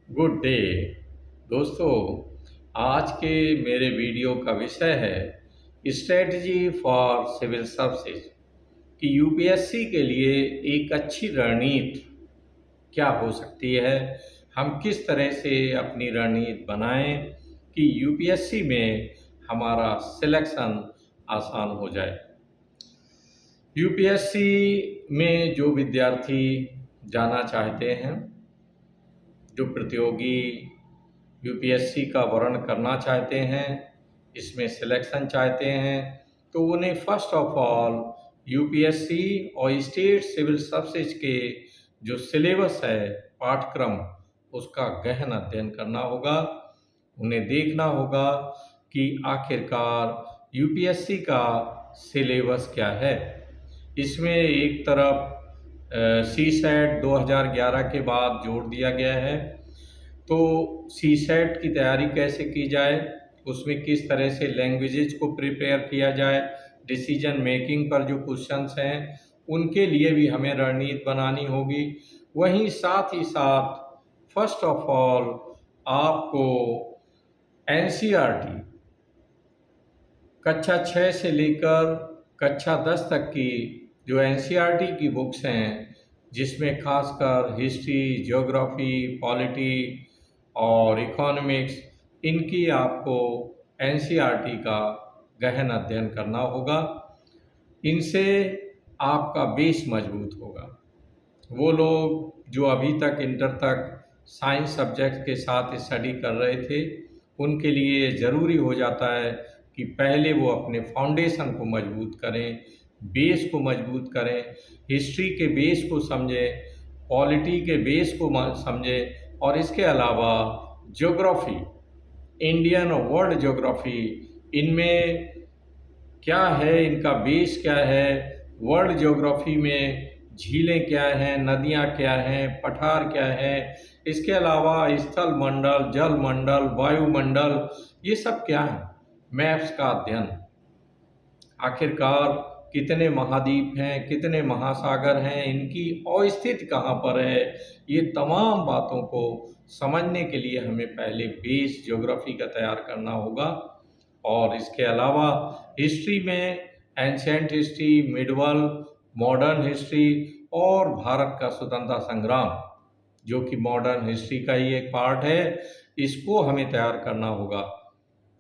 Good day दोस्तों। आज के मेरे वीडियो का विषय है स्ट्रेटजी फॉर सिविल सर्विसेज कि यूपीएससी के लिए एक अच्छी रणनीति क्या हो सकती है। हम किस तरह से अपनी रणनीति बनाएं कि यूपीएससी में हमारा सिलेक्शन आसान हो जाए। यूपीएससी में जो विद्यार्थी जाना चाहते हैं, जो प्रतियोगी यूपीएससी का वर्ण करना चाहते हैं, इसमें सिलेक्शन चाहते हैं, तो उन्हें फर्स्ट ऑफ ऑल यूपीएससी और स्टेट सिविल सर्विसेज के जो सिलेबस है, पाठ्यक्रम, उसका गहन अध्ययन करना होगा। उन्हें देखना होगा कि आखिरकार यूपीएससी का सिलेबस क्या है। इसमें एक तरफ सीसेट 2011 के बाद जोड़ दिया गया है, तो सीसेट की तैयारी कैसे की जाए, उसमें किस तरह से लैंग्वेजेज को प्रिपेयर किया जाए, डिसीजन मेकिंग पर जो क्वेश्चंस हैं उनके लिए भी हमें रणनीति बनानी होगी। वहीं साथ ही साथ फर्स्ट ऑफ ऑल आपको एनसीईआरटी कक्षा 6 से लेकर कक्षा 10 तक की जो एनसीईआरटी की बुक्स हैं, जिसमें खासकर हिस्ट्री, ज्योग्राफी, पॉलिटी और इकोनॉमिक्स, इनकी आपको एनसीईआरटी का गहन अध्ययन करना होगा। इनसे आपका बेस मजबूत होगा। वो लोग जो अभी तक इंटर तक साइंस सब्जेक्ट के साथ स्टडी कर रहे थे, उनके लिए ज़रूरी हो जाता है कि पहले वो अपने फाउंडेशन को मजबूत करें, बेस को मजबूत करें, हिस्ट्री के बेस को समझें, पॉलिटी के बेस को समझें, और इसके अलावा ज्योग्राफी, इंडियन और वर्ल्ड ज्योग्राफी, इनमें क्या है, इनका बेस क्या है, वर्ल्ड ज्योग्राफी में झीलें क्या हैं, नदियाँ क्या हैं, पठार क्या हैं, इसके अलावा स्थल मंडल, जल मंडल, वायुमंडल, ये सब क्या है, मैप्स का अध्ययन, आखिरकार कितने महाद्वीप हैं, कितने महासागर हैं, इनकी अवस्थिति कहाँ पर है, ये तमाम बातों को समझने के लिए हमें पहले बेस ज्योग्राफी का तैयार करना होगा। और इसके अलावा हिस्ट्री में ancient history, medieval, modern history और भारत का स्वतंत्रता संग्राम, जो कि मॉडर्न हिस्ट्री का ही एक पार्ट है, इसको हमें तैयार करना होगा।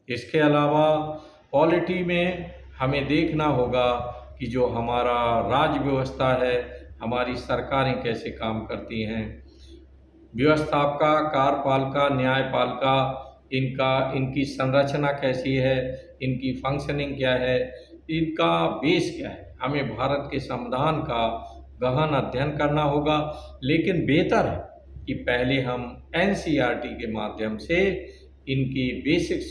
इसके अलावा पॉलिटी में हमें देखना होगा कि जो हमारा राज्य व्यवस्था है, हमारी सरकारें कैसे काम करती हैं, व्यवस्थापिका, कार्यपालिका, न्यायपालिका, इनकी संरचना कैसी है, इनकी फंक्शनिंग क्या है, इनका बेस क्या है। हमें भारत के संविधान का गहन अध्ययन करना होगा, लेकिन बेहतर है कि पहले हम एनसीईआरटी के माध्यम से इनकी बेसिक्स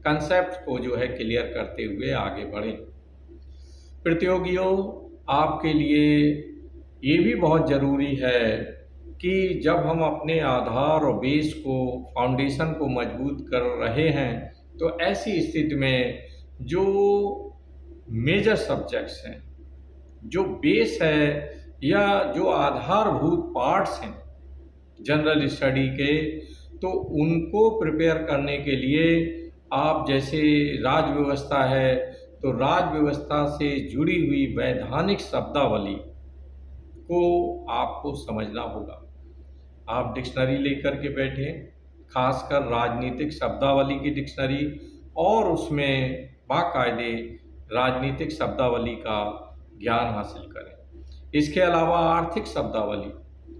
कंसेप्ट को जो है क्लियर करते हुए आगे बढ़ें। प्रतियोगियों, आपके लिए ये भी बहुत ज़रूरी है कि जब हम अपने आधार और बेस को, फाउंडेशन को मजबूत कर रहे हैं, तो ऐसी स्थिति में जो मेजर सब्जेक्ट्स हैं, जो बेस है या जो आधारभूत पार्ट्स हैं जनरल स्टडी के, तो उनको प्रिपेयर करने के लिए आप, जैसे राज्य व्यवस्था है, तो राज्य व्यवस्था से जुड़ी हुई वैधानिक शब्दावली को आपको समझना होगा। आप डिक्शनरी लेकर के बैठें, खासकर राजनीतिक शब्दावली की डिक्शनरी, और उसमें बाकायदे राजनीतिक शब्दावली का ज्ञान हासिल करें। इसके अलावा आर्थिक शब्दावली,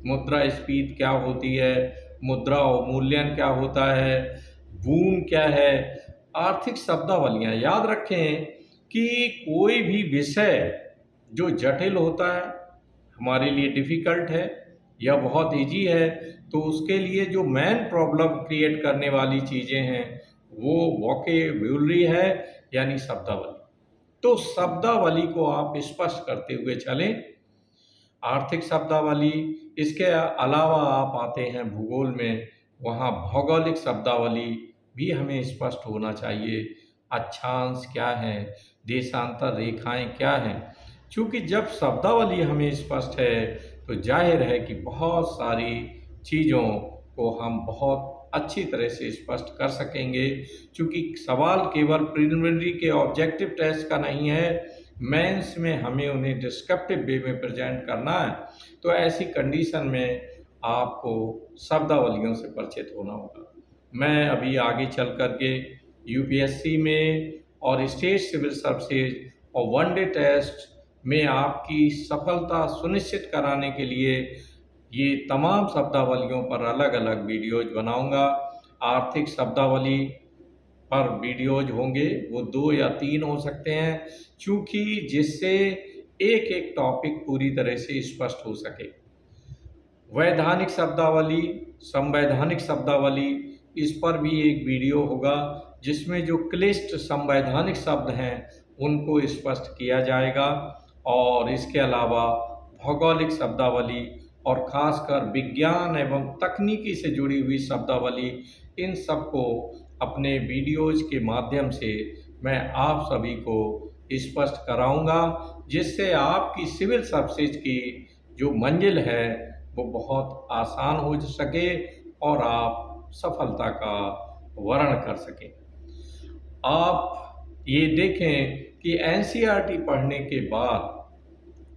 मुद्रास्फीति क्या होती है, मुद्रा अवमूल्यन क्या होता है, बूम क्या है, आर्थिक शब्दावलियाँ याद रखें कि कोई भी विषय जो जटिल होता है, हमारे लिए डिफ़िकल्ट है या बहुत ईजी है, तो उसके लिए जो मेन प्रॉब्लम क्रिएट करने वाली चीज़ें हैं, वो वोकैब्युलरी है, यानी शब्दावली। तो शब्दावली को आप स्पष्ट करते हुए चलें, आर्थिक शब्दावली। इसके अलावा आप आते हैं भूगोल में, वहाँ भौगोलिक शब्दावली भी हमें स्पष्ट होना चाहिए। अक्षांश क्या है, देशांतर रेखाएं क्या हैं। चूँकि जब शब्दावली हमें स्पष्ट है, तो जाहिर है कि बहुत सारी चीज़ों को हम बहुत अच्छी तरह से स्पष्ट कर सकेंगे। चूँकि सवाल केवल प्रिलिमिनरी के ऑब्जेक्टिव टेस्ट का नहीं है, मेंस में हमें उन्हें डिस्क्रिप्टिव वे में प्रेजेंट करना है। तो ऐसी कंडीशन में आपको शब्दावलियों से परिचित होना होगा। मैं अभी आगे चल कर के यूपीएससी में और स्टेट सिविल सर्विसेज और वनडे टेस्ट में आपकी सफलता सुनिश्चित कराने के लिए ये तमाम शब्दावलियों पर अलग-अलग वीडियोज़ बनाऊँगा। आर्थिक शब्दावली पर वीडियोज़ होंगे, वो 2 या 3 हो सकते हैं, चूँकि जिससे एक-एक टॉपिक पूरी तरह से स्पष्ट हो सके। वैधानिक शब्दावली, संवैधानिक शब्दावली, इस पर भी एक वीडियो होगा, जिसमें जो क्लिष्ट संवैधानिक शब्द हैं, उनको स्पष्ट किया जाएगा। और इसके अलावा भौगोलिक शब्दावली और ख़ासकर विज्ञान एवं तकनीकी से जुड़ी हुई शब्दावली, इन सबको अपने वीडियोज़ के माध्यम से मैं आप सभी को स्पष्ट कराऊँगा, जिससे आपकी सिविल सर्विसेज की जो मंजिल है, वो बहुत आसान हो सके और आप सफलता का वर्ण कर सकें। आप ये देखें कि एनसीईआरटी पढ़ने के बाद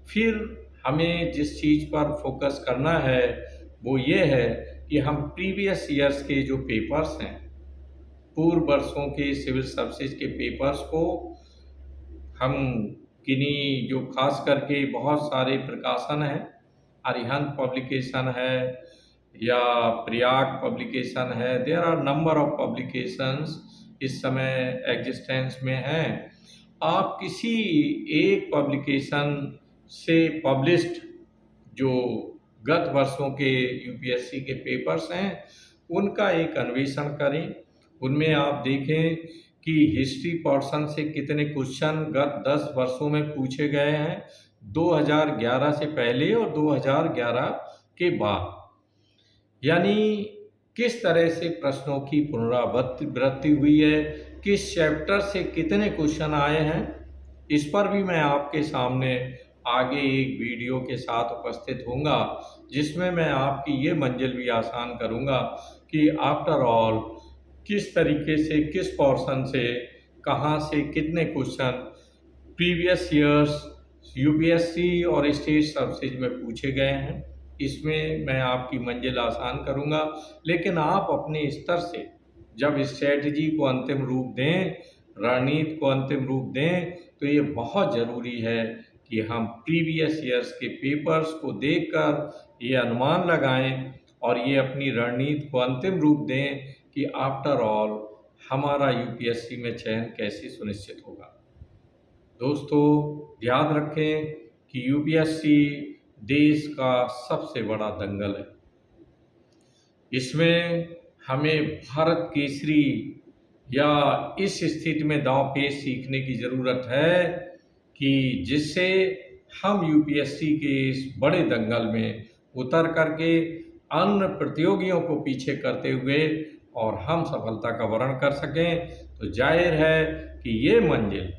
फिर हमें जिस चीज़ पर फोकस करना है, वो ये है कि हम प्रीवियस ईयर्स के जो पेपर्स हैं, पूर्व वर्षों के सिविल सर्विसेज के पेपर्स को हम किन्हीं जो खास करके बहुत सारे प्रकाशन हैं, अरिहंत पब्लिकेशन है या प्रयाग पब्लिकेशन है, there are number of publications इस समय एग्जिस्टेंस में हैं। आप किसी एक पब्लिकेशन से पब्लिश्ड जो गत वर्षों के यूपीएससी के पेपर्स हैं, उनका एक अन्वेषण करें। उनमें आप देखें कि हिस्ट्री पोर्शन से कितने क्वेश्चन गत 10 वर्षों में पूछे गए हैं, 2011 से पहले और 2011 के बाद। यानी किस तरह से प्रश्नों की पुनरावृत्ति हुई है, किस चैप्टर से कितने क्वेश्चन आए हैं, इस पर भी मैं आपके सामने आगे एक वीडियो के साथ उपस्थित होऊंगा, जिसमें मैं आपकी ये मंजिल भी आसान करूंगा कि आफ्टर ऑल किस तरीके से किस पोर्शन से कहाँ से कितने क्वेश्चन प्रीवियस ईयर्स यूपीएससी और स्टेट सर्विसेज में पूछे गए हैं। इसमें मैं आपकी मंजिल आसान करूंगा, लेकिन आप अपने स्तर से जब स्ट्रेटजी को अंतिम रूप दें, रणनीति को अंतिम रूप दें, तो ये बहुत ज़रूरी है कि हम प्रीवियस ईयर्स के पेपर्स को देखकर ये अनुमान लगाएं और ये अपनी रणनीति को अंतिम रूप दें कि आफ्टर ऑल हमारा यूपीएससी में चयन कैसे सुनिश्चित होगा। दोस्तों, याद रखें कि यूपीएससी देश का सबसे बड़ा दंगल है। इसमें हमें भारत केसरी या इस स्थिति में दांव पेच सीखने की ज़रूरत है कि जिससे हम यूपीएससी के इस बड़े दंगल में उतर करके अन्य प्रतियोगियों को पीछे करते हुए और हम सफलता का वर्ण कर सकें। तो जाहिर है कि ये मंजिल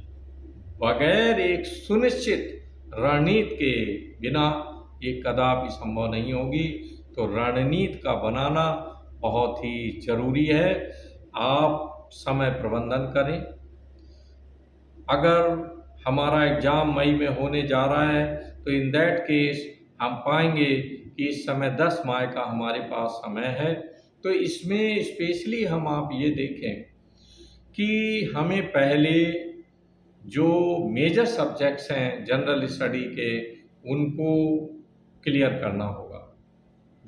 बगैर एक सुनिश्चित रणनीति के बिना ये कदापि संभव नहीं होगी। तो रणनीति का बनाना बहुत ही ज़रूरी है। आप समय प्रबंधन करें। अगर हमारा एग्ज़ाम मई में होने जा रहा है, तो इन दैट केस हम पाएंगे कि इस समय 10 माह का हमारे पास समय है। तो इसमें स्पेशली हम आप ये देखें कि हमें पहले जो मेजर सब्जेक्ट्स हैं जनरल स्टडी के, उनको क्लियर करना होगा।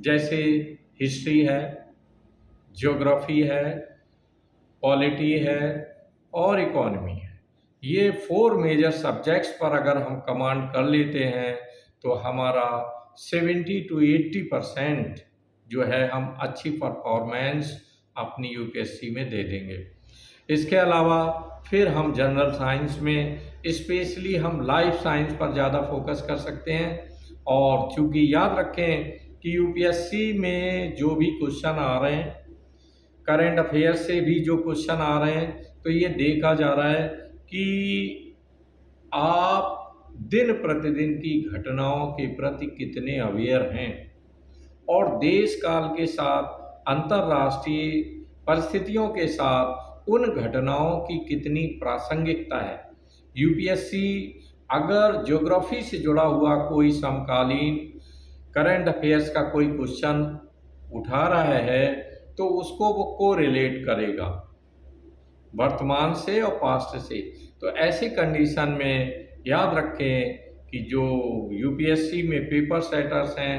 जैसे हिस्ट्री है, ज्योग्राफी है, पॉलिटी है और इकोनॉमी है। ये 4 मेजर सब्जेक्ट्स पर अगर हम कमांड कर लेते हैं, तो हमारा 70 to 80% जो है हम अच्छी परफॉर्मेंस अपनी यूपीएससी में दे देंगे। इसके अलावा फिर हम जनरल साइंस में स्पेशली हम लाइफ साइंस पर ज़्यादा फोकस कर सकते हैं। और चूँकि याद रखें कि यूपीएससी में जो भी क्वेश्चन आ रहे हैं, करंट अफेयर से भी जो क्वेश्चन आ रहे हैं, तो ये देखा जा रहा है कि आप दिन प्रतिदिन की घटनाओं के प्रति कितने अवेयर हैं। और देश काल के साथ अंतर्राष्ट्रीय परिस्थितियों के साथ उन घटनाओं की कितनी प्रासंगिकता है। यूपीएससी अगर ज्योग्राफी से जुड़ा हुआ कोई समकालीन करंट अफेयर्स का कोई क्वेश्चन उठा रहा है तो उसको वो कोरिलेट करेगा वर्तमान से और पास्ट से। तो ऐसी कंडीशन में याद रखें कि जो यूपीएससी में पेपर सेटर्स हैं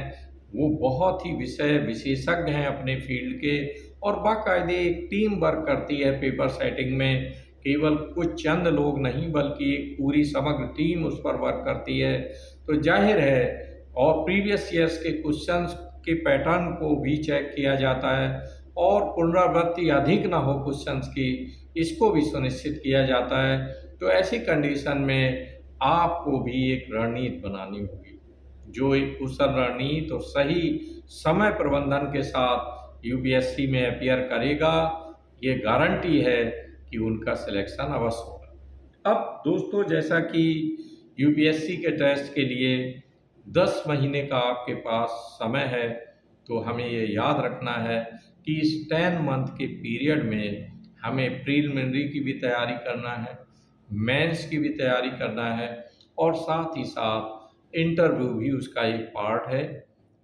वो बहुत ही विषय विशेषज्ञ हैं अपने फील्ड के, और बाकायदे एक टीम वर्क करती है पेपर सेटिंग में। केवल कुछ चंद लोग नहीं बल्कि एक पूरी समग्र टीम उस पर वर्क करती है। तो जाहिर है, और प्रीवियस ईयर्स के क्वेश्चंस के पैटर्न को भी चेक किया जाता है और पुनरावृत्ति अधिक ना हो क्वेश्चंस की, इसको भी सुनिश्चित किया जाता है। तो ऐसी कंडीशन में आपको भी एक रणनीति बनानी होगी। जो एक कुशल रणनीति और सही समय प्रबंधन के साथ यूपीएससी में अपीयर करेगा, ये गारंटी है कि उनका सिलेक्शन अवश्य होगा। अब दोस्तों, जैसा कि यूपीएससी के टेस्ट के लिए 10 महीने का आपके पास समय है, तो हमें ये याद रखना है कि इस 10 मंथ के पीरियड में हमें प्रीलिमिनरी की भी तैयारी करना है, मेंस की भी तैयारी करना है, और साथ ही साथ इंटरव्यू भी उसका एक पार्ट है।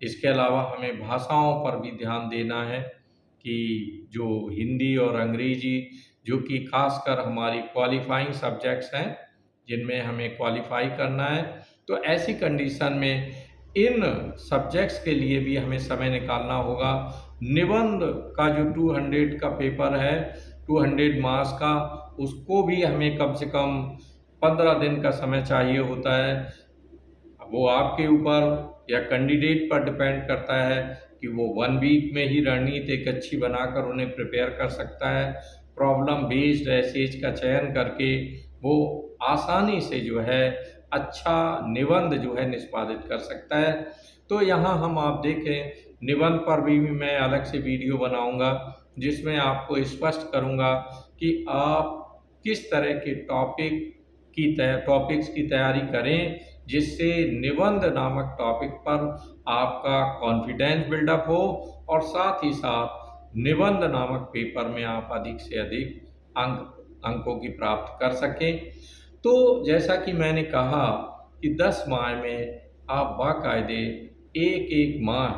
इसके अलावा हमें भाषाओं पर भी ध्यान देना है कि जो हिंदी और अंग्रेजी, जो कि खासकर हमारी क्वालिफाइंग सब्जेक्ट्स हैं जिनमें हमें क्वालिफाई करना है, तो ऐसी कंडीशन में इन सब्जेक्ट्स के लिए भी हमें समय निकालना होगा। निबंध का जो 200 का पेपर है, 200 मार्क्स का, उसको भी हमें कम से कम 15 दिन का समय चाहिए होता है। वो आपके ऊपर या कैंडिडेट पर डिपेंड करता है कि वो 1 वीक में ही रणनीति एक अच्छी बनाकर उन्हें प्रिपेयर कर सकता है। प्रॉब्लम बेस्ड एसेज का चयन करके वो आसानी से जो है अच्छा निबंध जो है निष्पादित कर सकता है। तो यहाँ हम आप देखें, निबंध पर भी मैं अलग से वीडियो बनाऊंगा जिसमें आपको स्पष्ट करूंगा कि आप किस तरह के टॉपिक्स की तैयारी करें जिससे निबंध नामक टॉपिक पर आपका कॉन्फिडेंस बिल्डअप हो और साथ ही साथ निबंध नामक पेपर में आप अधिक से अधिक अंकों की प्राप्त कर सकें। तो जैसा कि मैंने कहा कि 10 माह में आप बाकायदे एक माह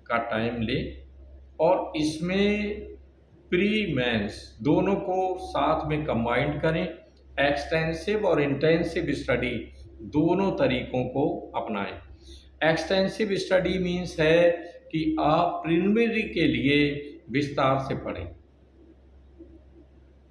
का टाइम लें और इसमें प्री मेंस दोनों को साथ में कंबाइंड करें। एक्सटेंसिव और इंटेंसिव स्टडी दोनों तरीकों को अपनाएं। एक्सटेंसिव स्टडी मीन्स है कि आप प्रीलिमिनरी के लिए विस्तार से पढ़ें,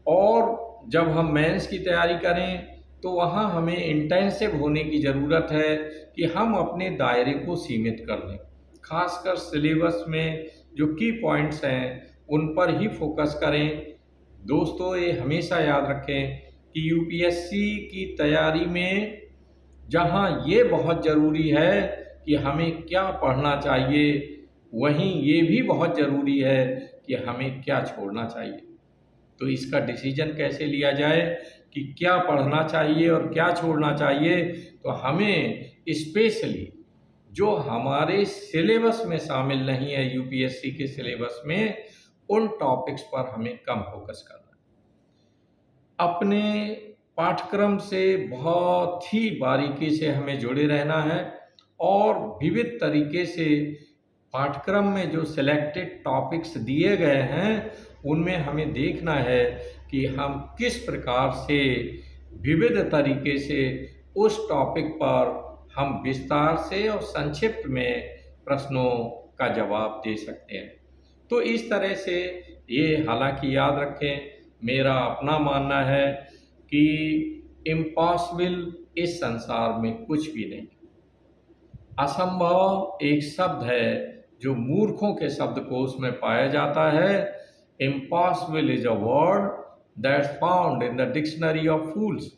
और जब हम मेंस की तैयारी करें तो वहाँ हमें इंटेंसिव होने की ज़रूरत है कि हम अपने दायरे को सीमित कर लें। खासकर सिलेबस में जो की पॉइंट्स हैं उन पर ही फोकस करें। दोस्तों, ये हमेशा याद रखें कि यूपीएससी की तैयारी में जहाँ ये बहुत ज़रूरी है कि हमें क्या पढ़ना चाहिए, वहीं ये भी बहुत ज़रूरी है कि हमें क्या छोड़ना चाहिए। तो इसका डिसीजन कैसे लिया जाए कि क्या पढ़ना चाहिए और क्या छोड़ना चाहिए, तो हमें स्पेशली जो हमारे सिलेबस में शामिल नहीं है, यूपीएससी के सिलेबस में, उन टॉपिक्स पर हमें कम फोकस करना है। अपने पाठ्यक्रम से बहुत ही बारीकी से हमें जुड़े रहना है और विविध तरीके से पाठ्यक्रम में जो सिलेक्टेड टॉपिक्स दिए गए हैं उनमें हमें देखना है कि हम किस प्रकार से विविध तरीके से उस टॉपिक पर हम विस्तार से और संक्षिप्त में प्रश्नों का जवाब दे सकते हैं। तो इस तरह से ये, हालांकि याद रखें, मेरा अपना मानना है कि इम्पॉसिबल इस संसार में कुछ भी नहीं। असंभव एक शब्द है जो मूर्खों के शब्दकोश में पाया जाता है। Impossible is a word that's found in the dictionary of fools.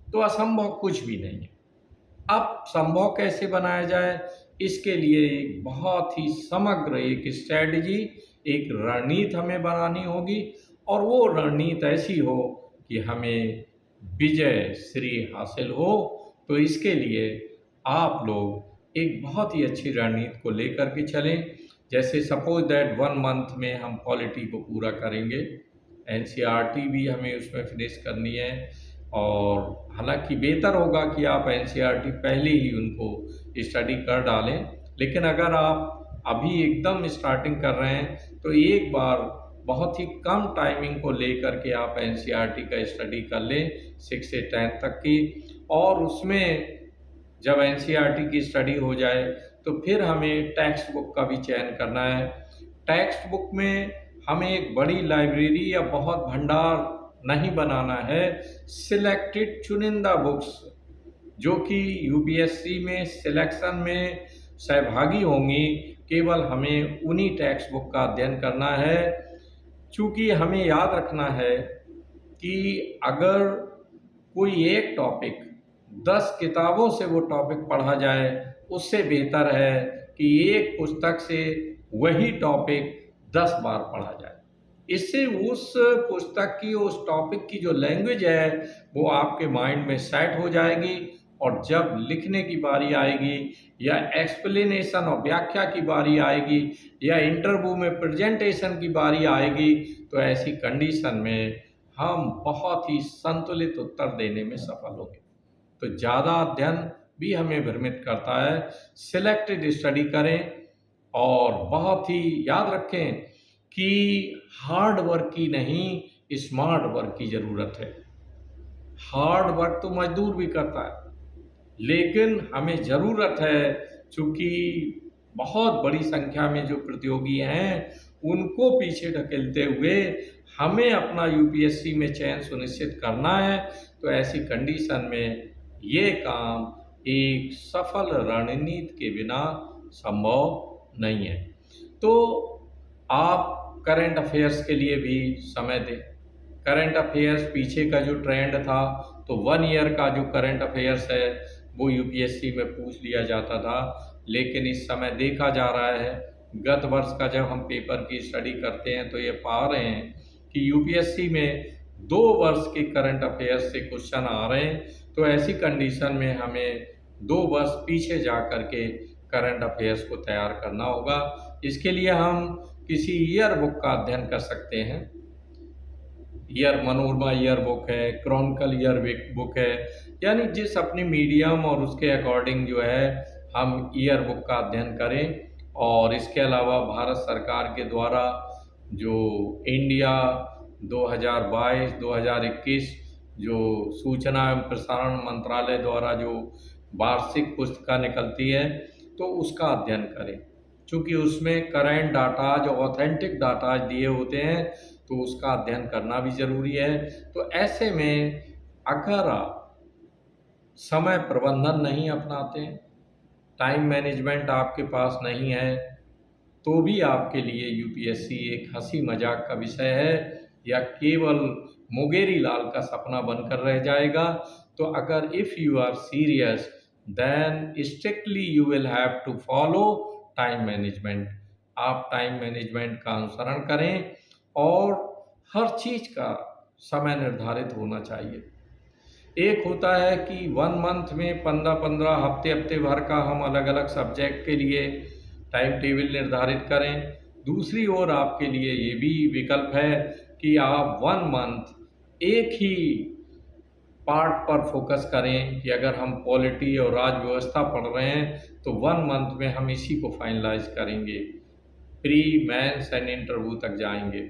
तो असंभव कुछ भी नहीं है। अब संभव कैसे बनाया जाए, इसके लिए एक बहुत ही समग्र एक स्ट्रेटजी, एक रणनीति हमें बनानी होगी, और वो रणनीति ऐसी हो कि हमें विजय श्री हासिल हो। तो इसके लिए आप लोग एक बहुत ही अच्छी रणनीति को लेकर के चलें। जैसे सपोज दैट 1 मंथ में हम पॉलिटी को पूरा करेंगे, एनसीईआरटी भी हमें उसमें फिनिश करनी है। और हालांकि बेहतर होगा कि आप एनसीईआरटी पहले ही उनको स्टडी कर डालें, लेकिन अगर आप अभी एकदम स्टार्टिंग कर रहे हैं तो एक बार बहुत ही कम टाइमिंग को लेकर के आप एनसीईआरटी का स्टडी कर लें 6 से 10 तक की। और उसमें जब एनसीईआरटी की स्टडी हो जाए तो फिर हमें टेक्स्ट बुक का भी चयन करना है। टेक्स्ट बुक में हमें एक बड़ी लाइब्रेरी या बहुत भंडार नहीं बनाना है, सिलेक्टेड चुनिंदा बुक्स जो कि यूपीएससी में सिलेक्शन में सहभागी होंगी, केवल हमें उन्हीं टेक्स्ट बुक का अध्ययन करना है। चूँकि हमें याद रखना है कि अगर कोई एक टॉपिक 10 किताबों से वो टॉपिक पढ़ा जाए, उससे बेहतर है कि एक पुस्तक से वही टॉपिक 10 बार पढ़ा जाए। इससे उस पुस्तक की, उस टॉपिक की जो लैंग्वेज है वो आपके माइंड में सेट हो जाएगी, और जब लिखने की बारी आएगी या एक्सप्लेनेशन और व्याख्या की बारी आएगी या इंटरव्यू में प्रेजेंटेशन की बारी आएगी, तो ऐसी कंडीशन में हम बहुत ही संतुलित उत्तर देने में सफल होंगे। तो ज़्यादा अध्ययन भी हमें भ्रमित करता है। सिलेक्टेड स्टडी करें और बहुत ही याद रखें कि हार्ड वर्क की नहीं, स्मार्ट वर्क की ज़रूरत है। हार्ड वर्क तो मजदूर भी करता है, लेकिन हमें ज़रूरत है, चूँकि बहुत बड़ी संख्या में जो प्रतियोगी हैं उनको पीछे ढकेलते हुए हमें अपना यूपीएससी में चयन सुनिश्चित करना है। तो ऐसी कंडीशन में ये काम एक सफल रणनीति के बिना संभव नहीं है। तो आप करंट अफेयर्स के लिए भी समय दें। करंट अफेयर्स पीछे का जो ट्रेंड था, तो 1 ईयर का जो करंट अफेयर्स है वो यूपीएससी में पूछ लिया जाता था, लेकिन इस समय देखा जा रहा है, गत वर्ष का जब हम पेपर की स्टडी करते हैं तो ये पा रहे हैं कि यूपीएससी में 2 वर्ष के करंट अफेयर्स से क्वेश्चन आ रहे हैं। तो ऐसी कंडीशन में हमें 2 वर्ष पीछे जा कर के करंट अफेयर्स को तैयार करना होगा। इसके लिए हम किसी ईयर बुक का अध्ययन कर सकते हैं। ईयर मनोरमा ईयर बुक है, क्रॉनिकल ईयर बुक है, यानी जिस अपनी मीडियम और उसके अकॉर्डिंग जो है हम ईयर बुक का अध्ययन करें। और इसके अलावा भारत सरकार के द्वारा जो इंडिया 2022-2021 जो सूचना एवं प्रसारण मंत्रालय द्वारा जो वार्षिक पुस्तिका निकलती है, तो उसका अध्ययन करें, क्योंकि उसमें करंट डाटा जो ऑथेंटिक डाटा दिए होते हैं, तो उसका अध्ययन करना भी ज़रूरी है। तो ऐसे में अगर आप समय प्रबंधन नहीं अपनाते हैं, टाइम मैनेजमेंट आपके पास नहीं है, तो भी आपके लिए यूपीएससी एक हंसी मजाक का विषय है या केवल मुंगेरी लाल का सपना बनकर रह जाएगा। तो अगर if you are serious then strictly you will have to follow time management. आप टाइम मैनेजमेंट का अनुसरण करें और हर चीज़ का समय निर्धारित होना चाहिए। एक होता है कि 1 मंथ में 15-15 हफ्ते भर का हम अलग अलग सब्जेक्ट के लिए टाइम टेबल निर्धारित करें। दूसरी ओर आपके लिए ये भी विकल्प है कि आप 1 मंथ एक ही पार्ट पर फोकस करें कि अगर हम पॉलिटी और राज्य व्यवस्था पढ़ रहे हैं तो 1 मंथ में हम इसी को फाइनलाइज करेंगे, प्री मेंस एंड इंटरव्यू तक जाएंगे।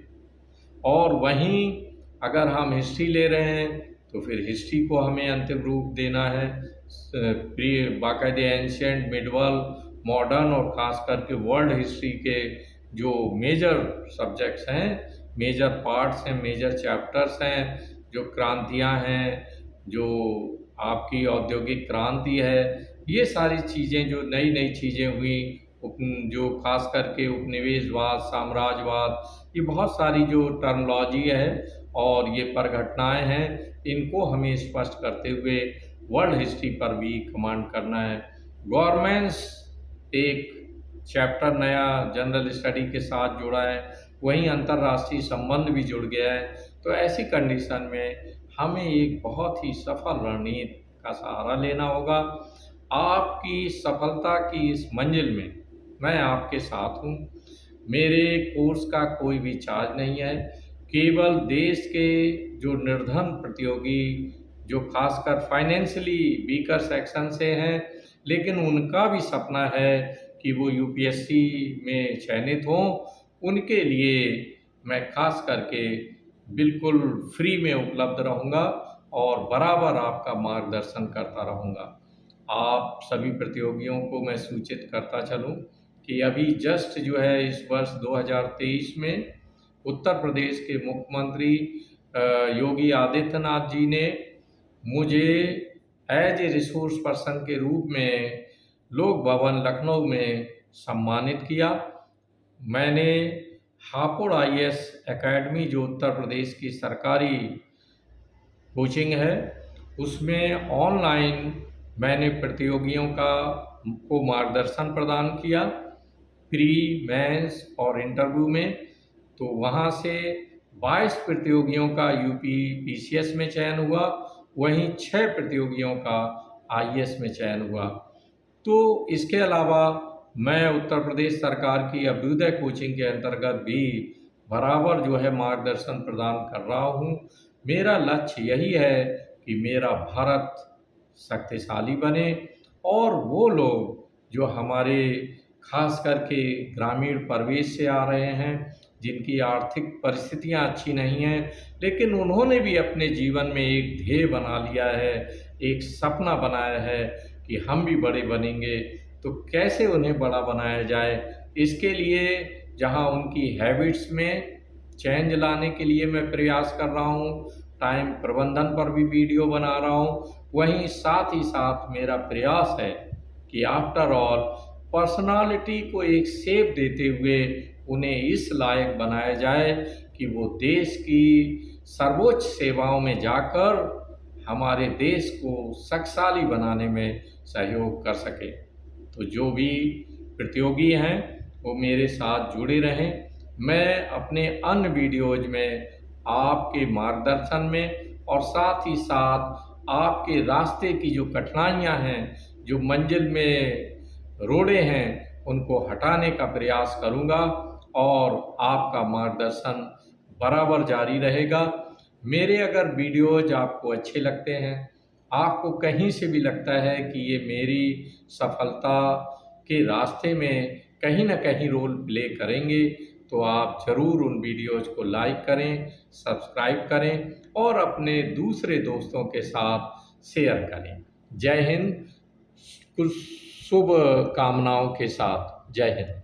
और वहीं अगर हम हिस्ट्री ले रहे हैं तो फिर हिस्ट्री को हमें अंतिम रूप देना है। बाकायदे एंशिएंट, मिडवल, मॉडर्न और ख़ास करके वर्ल्ड हिस्ट्री के जो मेजर सब्जेक्ट्स हैं, मेजर पार्ट्स हैं, मेजर चैप्टर्स हैं, जो क्रांतियाँ हैं, जो आपकी औद्योगिक क्रांति है, ये सारी चीज़ें जो नई नई चीज़ें हुई, जो खास करके उपनिवेशवाद, साम्राज्यवाद, ये बहुत सारी जो टर्मिनोलॉजी है और ये परिघटनाएँ हैं, इनको हमें स्पष्ट करते हुए वर्ल्ड हिस्ट्री पर भी कमांड करना है। गवर्नेंस एक चैप्टर नया जनरल स्टडी के साथ जुड़ा है, वहीं अंतर्राष्ट्रीय संबंध भी जुड़ गया है। तो ऐसी कंडीशन में हमें एक बहुत ही सफल रणनीति का सहारा लेना होगा। आपकी सफलता की इस मंजिल में मैं आपके साथ हूँ। मेरे कोर्स का कोई भी चार्ज नहीं है। केवल देश के जो निर्धन प्रतियोगी, जो खासकर फाइनेंशियली वीकर सेक्शन से हैं, लेकिन उनका भी सपना है कि वो यूपीएससी में चयनित हों, उनके लिए मैं खास करके बिल्कुल फ्री में उपलब्ध रहूँगा और बराबर आपका मार्गदर्शन करता रहूँगा। आप सभी प्रतियोगियों को मैं सूचित करता चलूँ कि अभी जस्ट जो है इस वर्ष 2023 में उत्तर प्रदेश के मुख्यमंत्री योगी आदित्यनाथ जी ने मुझे एज ए रिसोर्स पर्सन के रूप में लोक भवन लखनऊ में सम्मानित किया। मैंने हापुड़ आईएएस एकेडमी, जो उत्तर प्रदेश की सरकारी कोचिंग है, उसमें ऑनलाइन मैंने प्रतियोगियों को मार्गदर्शन प्रदान किया, प्री, मेंस और इंटरव्यू में। तो वहाँ से 22 प्रतियोगियों का यूपी पीसीएस में चयन हुआ, वहीं 6 प्रतियोगियों का आईएएस में चयन हुआ। तो इसके अलावा मैं उत्तर प्रदेश सरकार की अभ्युदय कोचिंग के अंतर्गत भी बराबर जो है मार्गदर्शन प्रदान कर रहा हूँ। मेरा लक्ष्य यही है कि मेरा भारत शक्तिशाली बने और वो लोग जो हमारे खास करके ग्रामीण परिवेश से आ रहे हैं, जिनकी आर्थिक परिस्थितियां अच्छी नहीं हैं, लेकिन उन्होंने भी अपने जीवन में एक ध्येय बना लिया है, एक सपना बनाया है कि हम भी बड़े बनेंगे, तो कैसे उन्हें बड़ा बनाया जाए। इसके लिए जहां उनकी हैबिट्स में चेंज लाने के लिए मैं प्रयास कर रहा हूं, टाइम प्रबंधन पर भी वीडियो बना रहा हूं, वहीं साथ ही साथ मेरा प्रयास है कि आफ्टर ऑल पर्सनालिटी को एक शेप देते हुए उन्हें इस लायक बनाया जाए कि वो देश की सर्वोच्च सेवाओं में जाकर हमारे देश को शक्तिशाली बनाने में सहयोग कर सके। तो जो भी प्रतियोगी हैं वो मेरे साथ जुड़े रहें। मैं अपने अन्य वीडियोज में आपके मार्गदर्शन में और साथ ही साथ आपके रास्ते की जो कठिनाइयां हैं, जो मंजिल में रोड़े हैं, उनको हटाने का प्रयास करूंगा और आपका मार्गदर्शन बराबर जारी रहेगा। मेरे अगर वीडियोज आपको अच्छे लगते हैं, आपको कहीं से भी लगता है कि ये मेरी सफलता के रास्ते में कहीं ना कहीं रोल प्ले करेंगे, तो आप ज़रूर उन वीडियोज को लाइक करें, सब्सक्राइब करें और अपने दूसरे दोस्तों के साथ शेयर करें। जय हिंद। कुछ शुभ कामनाओं के साथ, जय हिंद।